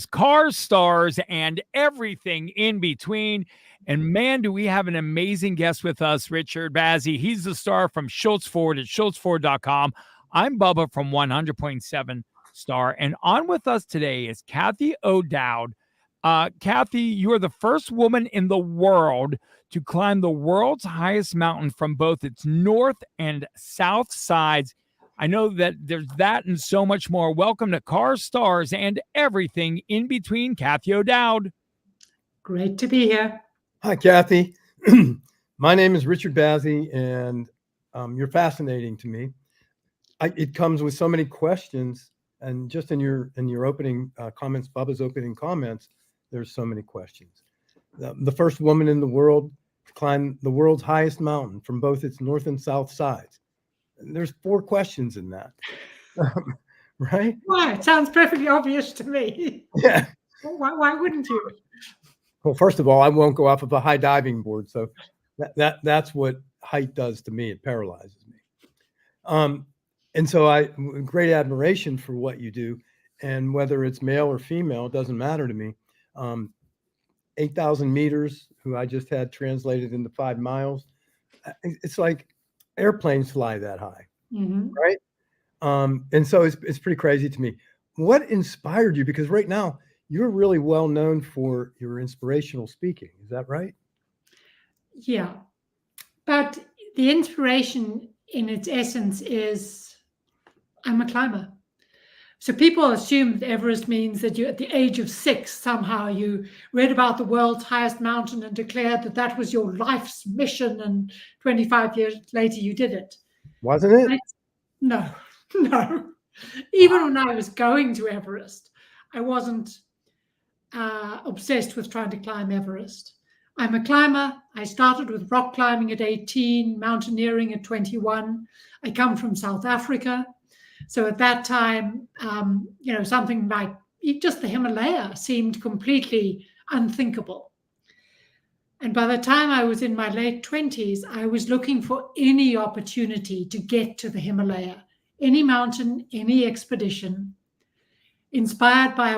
Cars, stars, and everything in between. And man, do we have an amazing guest with us, Richard Bazzi. He's the star from Schultz Ford at schultzford.com. I'm Bubba from 100.7 Star. And on with us today is Cathy O'Dowd. Cathy, you are the first woman in the world to climb the world's highest mountain from both its north and south sides. I know that there's that and so much more. Welcome to Cars, Stars, and everything in between, Cathy O'Dowd. Great to be here. Hi, Cathy. My name is Richard Bazzi, and you're fascinating to me. It comes with so many questions, and just in your opening comments, Bubba's opening comments, there's so many questions. The first woman in the world to climb the world's highest mountain from both its north and south sides. There's 4 questions in that, right? Why? It sounds perfectly obvious to me. Yeah. Why wouldn't you? Well, first of all, I won't go off of a high diving board, so that's what height does to me. It paralyzes me. And so I great admiration for what you do, and whether it's male or female, it doesn't matter to me. 8,000 meters, who I just had translated into 5 miles. It's like airplanes fly that high, right? And so it's pretty crazy to me. What inspired you? Because right now you're really well known for your inspirational speaking. Is that right? Yeah. But the inspiration in its essence is I'm a climber. So people assume that Everest means that you, at the age of 6, somehow you read about the world's highest mountain and declared that that was your life's mission, and 25 years later you did it. Wasn't it? No. Even when I was going to Everest, I wasn't obsessed with trying to climb Everest. I'm a climber. I started with rock climbing at 18, mountaineering at 21. I come from South Africa. So at that time, something like just the Himalaya seemed completely unthinkable. And by the time I was in my late 20s, I was looking for any opportunity to get to the Himalaya, any mountain, any expedition, inspired by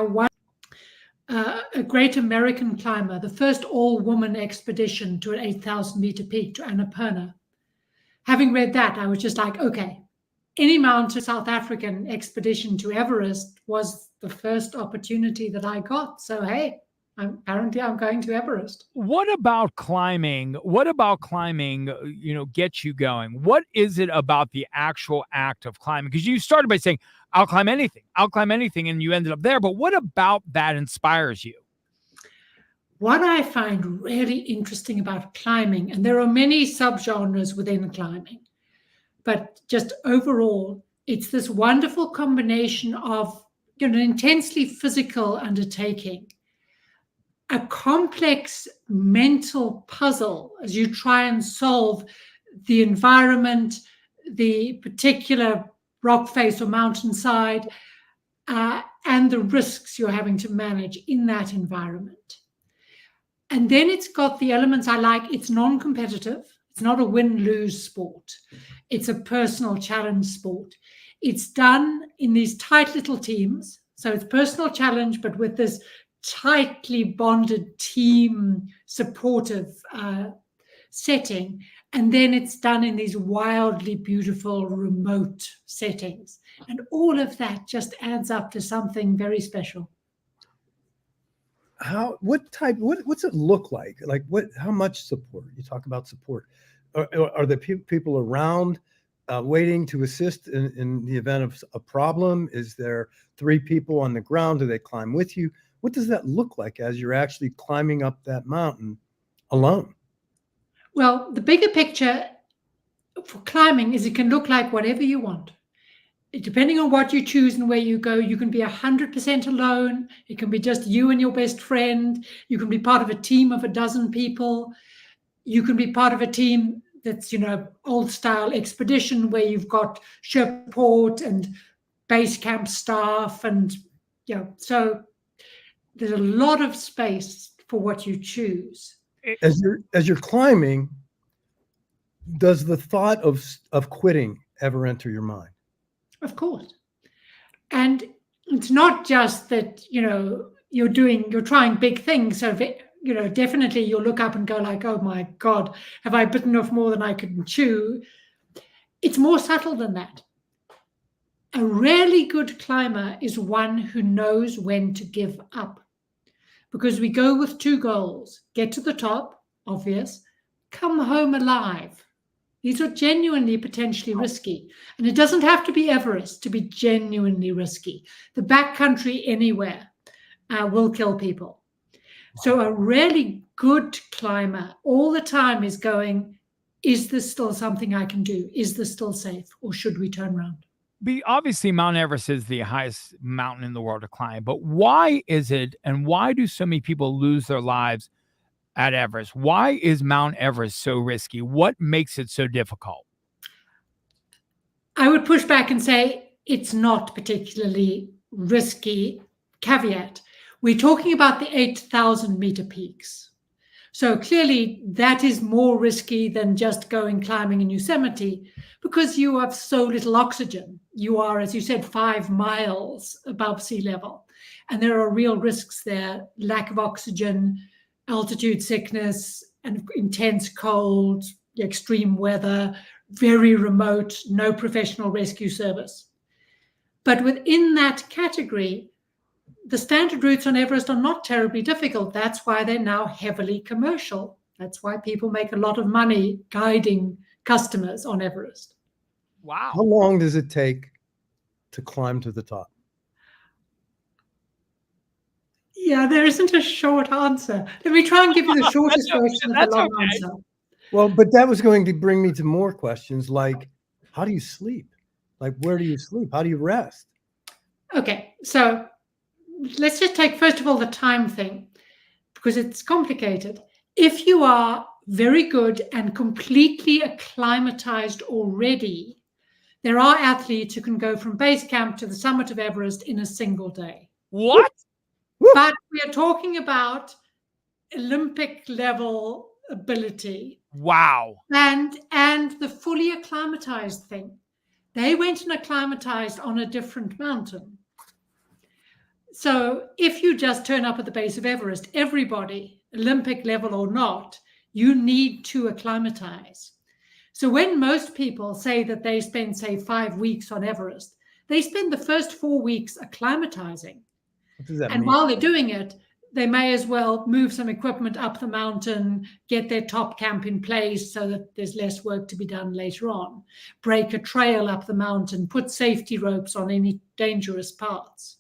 a great American climber, the first all-woman expedition to an 8,000-meter peak, to Annapurna. Having read that, I was just like, okay, any mountain, South African expedition to Everest was the first opportunity that I got. So, hey, apparently I'm going to Everest. What about climbing, gets you going? What is it about the actual act of climbing? Because you started by saying, I'll climb anything, and you ended up there. But what about that inspires you? What I find really interesting about climbing, and there are many subgenres within climbing, but just overall, it's this wonderful combination of an intensely physical undertaking, a complex mental puzzle as you try and solve the environment, the particular rock face or mountainside, and the risks you're having to manage in that environment. And then it's got the elements I like. It's non-competitive. It's not a win-lose sport. It's a personal challenge sport. It's done in these tight little teams. So it's personal challenge, but with this tightly bonded team supportive setting. And then it's done in these wildly beautiful remote settings. And all of that just adds up to something very special. What's it look like? Like how much support? You talk about support. Are the people around waiting to assist in the event of a problem? Is there 3 people on the ground? Do they climb with you? What does that look like as you're actually climbing up that mountain alone? Well, the bigger picture for climbing is it can look like whatever you want. Depending on what you choose and where you go, you can be 100% alone. It can be just you and your best friend. You can be part of a team of 12 people. You can be part of a team that's, old style expedition where you've got support and base camp staff. And, so there's a lot of space for what you choose. As you're climbing, does the thought of quitting ever enter your mind? Of course. And it's not just that, you're trying big things. So, definitely you'll look up and go like, oh my God, have I bitten off more than I could chew? It's more subtle than that. A really good climber is one who knows when to give up. Because we go with two goals: get to the top, obvious, come home alive. These are genuinely potentially risky. And it doesn't have to be Everest to be genuinely risky. The backcountry anywhere will kill people. So a really good climber all the time is going, is this still something I can do? Is this still safe? Or should we turn around? Obviously, Mount Everest is the highest mountain in the world to climb, but why is it, and why do so many people lose their lives at Everest? Why is Mount Everest so risky? What makes it so difficult? I would push back and say it's not particularly risky. Caveat, we're talking about the 8,000 meter peaks. So clearly that is more risky than just going climbing in Yosemite, because you have so little oxygen. You are, as you said, 5 miles above sea level. And there are real risks there: lack of oxygen, altitude sickness, and intense cold, extreme weather, very remote, no professional rescue service. But within that category, the standard routes on Everest are not terribly difficult. That's why they're now heavily commercial. That's why people make a lot of money guiding customers on Everest. Wow. How long does it take to climb to the top? Yeah, there isn't a short answer. Let me try and give you the shortest version of the long answer. Well, but that was going to bring me to more questions like, how do you sleep? Like, where do you sleep? How do you rest? Okay, so let's just take, first of all, the time thing, because it's complicated. If you are very good and completely acclimatized already, there are athletes who can go from base camp to the summit of Everest in a single day. What? But we are talking about Olympic level ability. Wow. And the fully acclimatized thing. They went and acclimatized on a different mountain. So if you just turn up at the base of Everest, everybody, Olympic level or not, you need to acclimatize. So when most people say that they spend, say, 5 weeks on Everest, they spend the first 4 weeks acclimatizing. What does that And mean? while they're doing it, they may as well move some equipment up the mountain, get their top camp in place so that there's less work to be done later on, break a trail up the mountain, put safety ropes on any dangerous parts.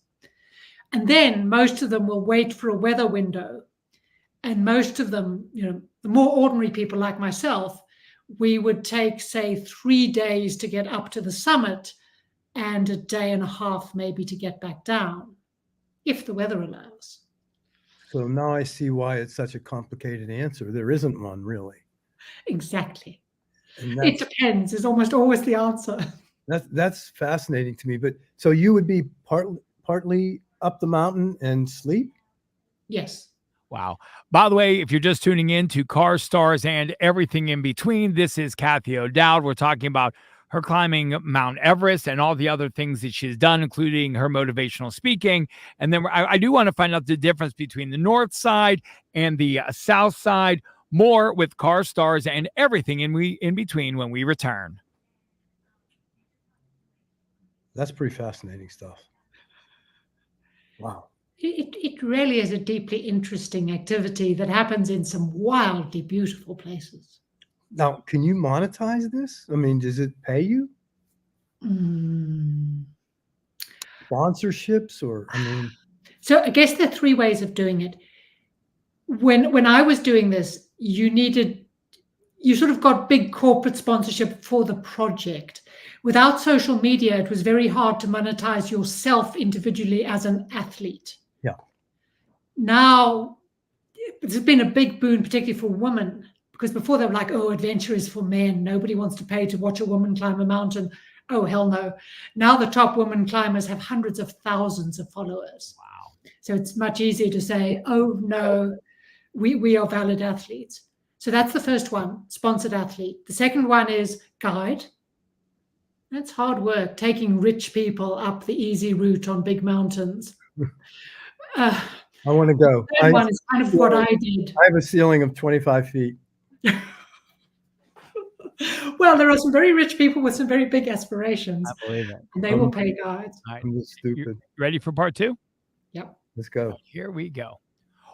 And then most of them will wait for a weather window. And most of them, the more ordinary people like myself, we would take, say, 3 days to get up to the summit and a day and a half maybe to get back down, if the weather allows. So now I see why it's such a complicated answer. There isn't one, really. Exactly. And It depends is almost always the answer. That's fascinating to me. But so you would be partly up the mountain and sleep? Yes. Wow. By the way, if you're just tuning in to Cars, Stars, and Everything in Between, this is Cathy O'Dowd. We're talking about her climbing Mount Everest and all the other things that she's done, including her motivational speaking. And then I do want to find out the difference between the north side and the south side. More with Cars, Stars, and Everything in Between when we return. That's pretty fascinating stuff. Wow. It really is a deeply interesting activity that happens in some wildly beautiful places. Now, can you monetize this? I mean, does it pay you? Sponsorships or, I mean. So I guess there are 3 ways of doing it. When I was doing this, you sort of got big corporate sponsorship for the project. Without social media, it was very hard to monetize yourself individually as an athlete. Yeah. Now, it's been a big boon, particularly for women, because before they were like, oh, adventure is for men. Nobody wants to pay to watch a woman climb a mountain. Oh, hell no. Now the top women climbers have hundreds of thousands of followers. Wow. So it's much easier to say, oh, no, we are valid athletes. So that's the first one, sponsored athlete. The second one is guide. That's hard work, taking rich people up the easy route on big mountains. I want to go. The third one is kind of what I did. I have a ceiling of 25 feet. Well, there are some very rich people with some very big aspirations. I believe it. And they will pay guides. All right. I'm just You stupid. ready for part 2? Yep. Let's go. Here we go.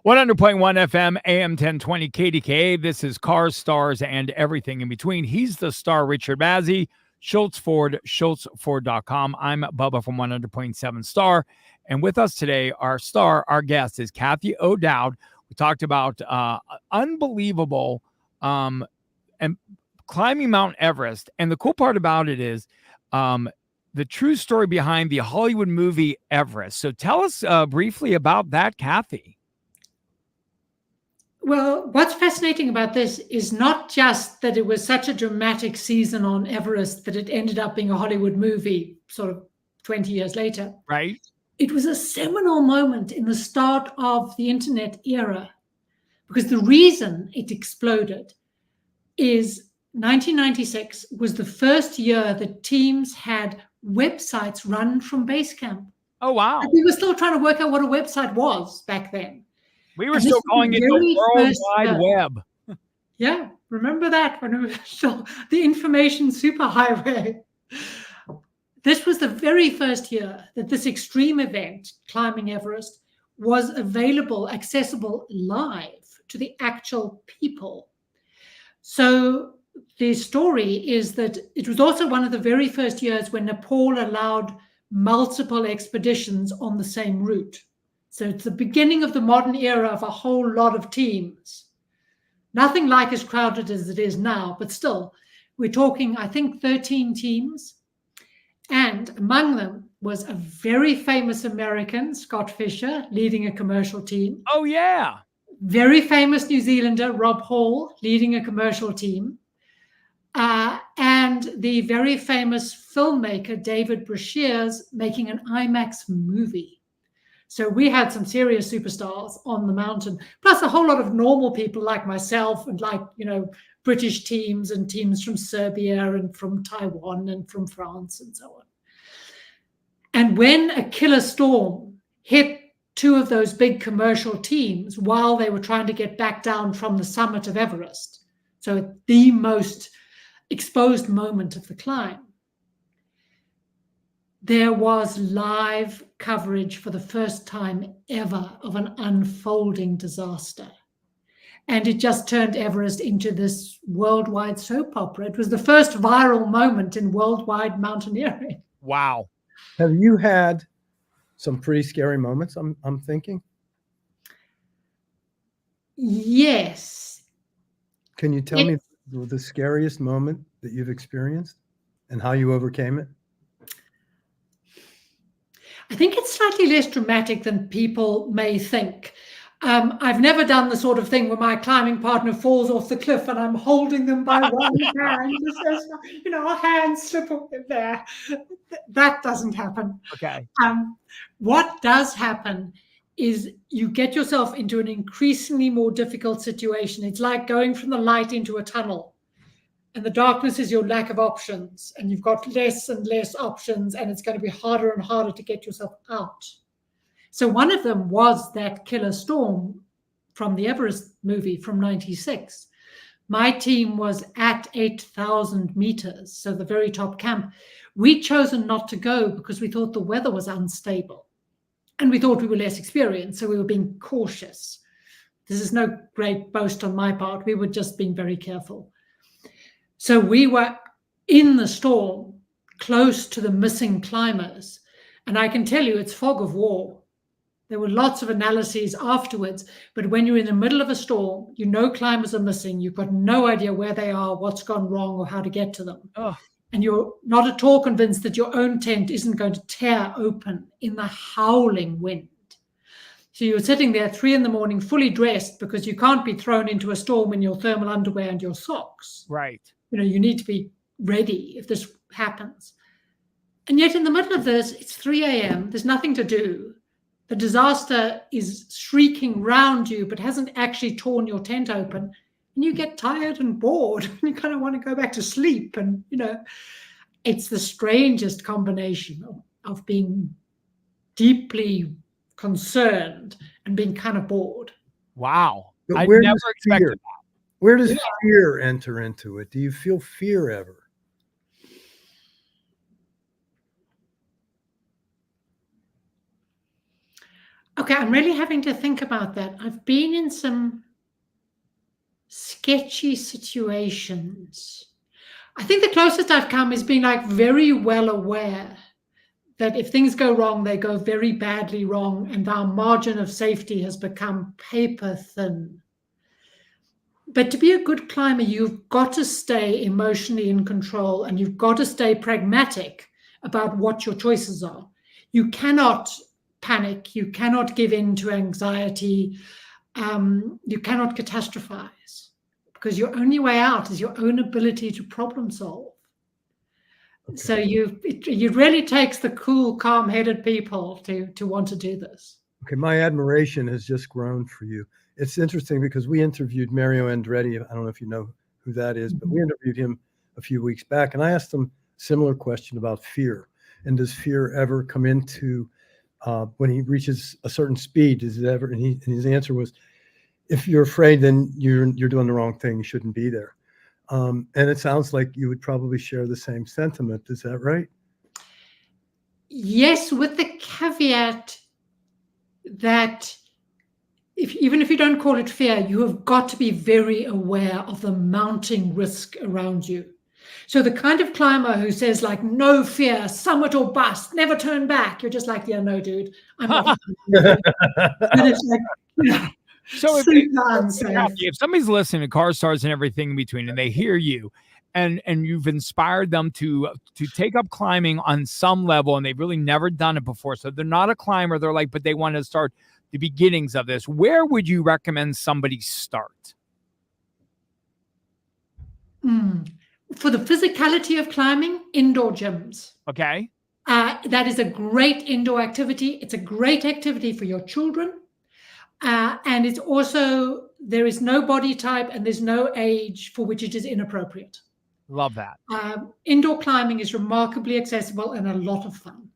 100.1 FM, AM 1020 KDKA. This is Cars, Stars, and Everything in Between. He's the star, Richard Bazzi, Schultz Ford, SchultzFord.com. I'm Bubba from 100.7 Star. And with us today, our guest is Cathy O'Dowd. We talked about unbelievable and climbing Mount Everest. And the cool part about it is the true story behind the Hollywood movie Everest. So tell us briefly about that, Cathy. Well, what's fascinating about this is not just that it was such a dramatic season on Everest that it ended up being a Hollywood movie sort of 20 years later. Right. It was a seminal moment in the start of the internet era, because the reason it exploded is 1996 was the first year that teams had websites run from base camp. Oh, wow. And we were still trying to work out what a website was back then. We were still calling it the World Wide Web. Yeah, remember that when it was still the information superhighway. This was the very first year that this extreme event, climbing Everest, was available, accessible live to the actual people. So the story is that it was also one of the very first years when Nepal allowed multiple expeditions on the same route. So it's the beginning of the modern era of a whole lot of teams. Nothing like as crowded as it is now, but still, we're talking, I think, 13 teams. And among them was a very famous American, Scott Fisher, leading a commercial team. Oh, yeah. Very famous New Zealander, Rob Hall, leading a commercial team. And the very famous filmmaker, David Brashears, making an IMAX movie. So we had some serious superstars on the mountain, plus a whole lot of normal people like myself and like, British teams and teams from Serbia and from Taiwan and from France and so on. And when a killer storm hit two of those big commercial teams while they were trying to get back down from the summit of Everest, so the most exposed moment of the climb, there was live coverage for the first time ever of an unfolding disaster. And it just turned Everest into this worldwide soap opera. It was the first viral moment in worldwide mountaineering. Wow. Have you had some pretty scary moments, I'm thinking? Yes. Can you tell me the scariest moment that you've experienced and how you overcame it? I think it's slightly less dramatic than people may think. I've never done the sort of thing where my climbing partner falls off the cliff and I'm holding them by one hand. Our hands slip off there. That doesn't happen. Okay. What does happen is you get yourself into an increasingly more difficult situation. It's like going from the light into a tunnel. And the darkness is your lack of options, and you've got less and less options, and it's going to be harder and harder to get yourself out. So one of them was that killer storm from the Everest movie from 96. My team was at 8,000 meters, so the very top camp. We'd chosen not to go because we thought the weather was unstable, and we thought we were less experienced, so we were being cautious. This is no great boast on my part. We were just being very careful. So we were in the storm, close to the missing climbers. And I can tell you, it's fog of war. There were lots of analyses afterwards. But when you're in the middle of a storm, climbers are missing. You've got no idea where they are, what's gone wrong, or how to get to them. Oh. And you're not at all convinced that your own tent isn't going to tear open in the howling wind. So you're sitting there 3 a.m, fully dressed, because you can't be thrown into a storm in your thermal underwear and your socks. Right. You need to be ready if this happens. And yet in the middle of this, it's 3 a.m. There's nothing to do. The disaster is shrieking round you, but hasn't actually torn your tent open. And you get tired and bored. And you kind of want to go back to sleep. And, it's the strangest combination of being deeply concerned and being kind of bored. Wow. But I where never does expected fear, that. where does fear enter into it? Do you feel fear ever? Okay, I'm really having to think about that. I've been in some sketchy situations. I think the closest I've come is being like very well aware that if things go wrong, they go very badly wrong, and our margin of safety has become paper thin. But to be a good climber, you've got to stay emotionally in control, and you've got to stay pragmatic about what your choices are. You cannot panic. You cannot give in to anxiety. You cannot catastrophize, because your only way out is your own ability to problem solve. Okay. So it really takes the cool, calm-headed people to want to do this. Okay, my admiration has just grown for you. It's interesting because we interviewed Mario Andretti. I don't know if you know who that is, but we interviewed him a few weeks back, and I asked him a similar question about fear. And does fear ever come into when he reaches a certain speed? Does it ever? And his answer was, if you're afraid, then you're doing the wrong thing. You shouldn't be there. And it sounds like you would probably share the same sentiment. Is that right? Yes, with the caveat that even if you don't call it fear, you have got to be very aware of the mounting risk around you. So the kind of climber who says like, no fear, summit or bust, never turn back. You're just like, yeah, no, dude, I'm not. And it's like, yeah. So if somebody's listening to Car Stars and everything in between, and they hear you, and you've inspired them to take up climbing on some level, and they've really never done it before, so they're not a climber, they're like, but they want to start the beginnings of this, where would you recommend somebody start? For the physicality of climbing, indoor gyms. Okay. That is a great indoor activity. It's a great activity for your children. And it's also, there is no body type and there's no age for which it is inappropriate. Love that. Indoor climbing is remarkably accessible and a lot of fun.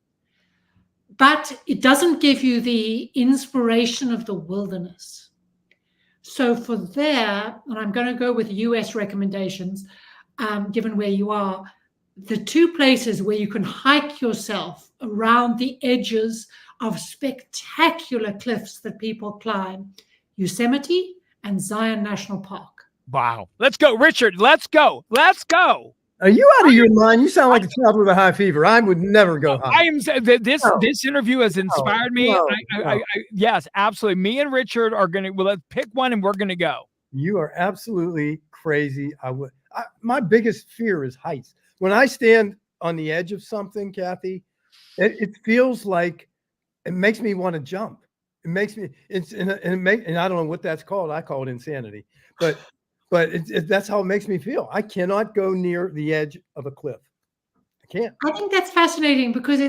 But it doesn't give you the inspiration of the wilderness. So for there, and I'm going to go with US recommendations, given where you are, the two places where you can hike yourself around the edges of spectacular cliffs that people climb, Yosemite and Zion National Park. Wow. Let's go, Richard. Let's go. Let's go. Are you out of your mind? You sound like a child with a high fever. I would never go high. I am. This interview has inspired me. Yes, absolutely. Me and Richard are going to, let's pick one and we're going to go. You are absolutely crazy. My biggest fear is heights. When I stand on the edge of something, Cathy, it feels like it makes me want to jump. It makes me, and I don't know what that's called. I call it insanity, but that's how it makes me feel. I cannot go near the edge of a cliff. I can't. I think that's fascinating because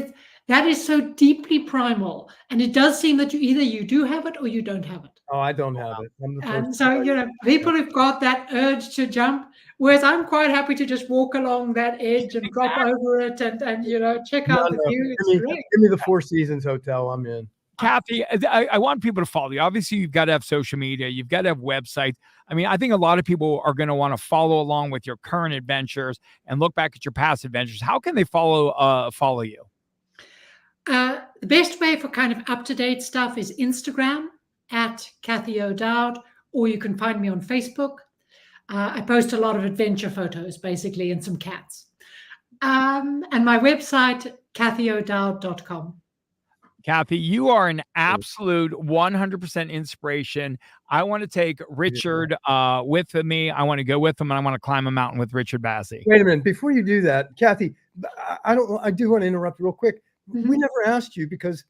that is so deeply primal, and it does seem that you do have it or you don't have it. Oh, I don't have it. And so, people have got that urge to jump, whereas I'm quite happy to just walk along that edge and drop over it and check out the view. Give me the Four Seasons Hotel. I'm in. Cathy, I want people to follow you. Obviously, you've got to have social media. You've got to have websites. I mean, I think a lot of people are going to want to follow along with your current adventures and look back at your past adventures. How can they follow you? The best way for kind of up-to-date stuff is Instagram at Cathy O'Dowd, or you can find me on Facebook. I post a lot of adventure photos, basically, and some cats. And my website, cathyo'dowd.com. Cathy, you are an absolute 100% inspiration. I want to take Richard with me. I want to go with him, and I want to climb a mountain with Richard Bazzi. Wait a minute. Before you do that, Cathy, I do want to interrupt real quick. Mm-hmm. We never asked you, because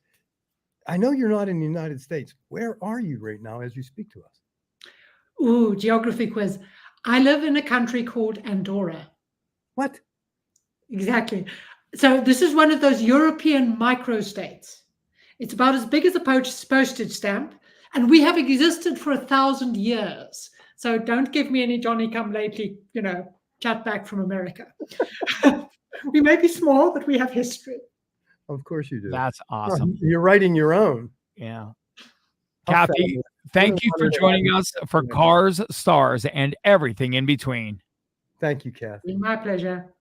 I know you're not in the United States. Where are you right now as you speak to us? Ooh, geography quiz. I live in a country called Andorra. What? Exactly. So this is one of those European microstates. It's about as big as a postage stamp, and we have existed for 1,000 years. So don't give me any Johnny-come-lately, chat back from America. We may be small, but we have history. Of course you do. That's awesome. You're writing your own. Yeah. How Cathy, fabulous. thank you for honor to have joining you. us for Yeah. Cars, Stars, and everything in between. Thank you, Cathy. My pleasure.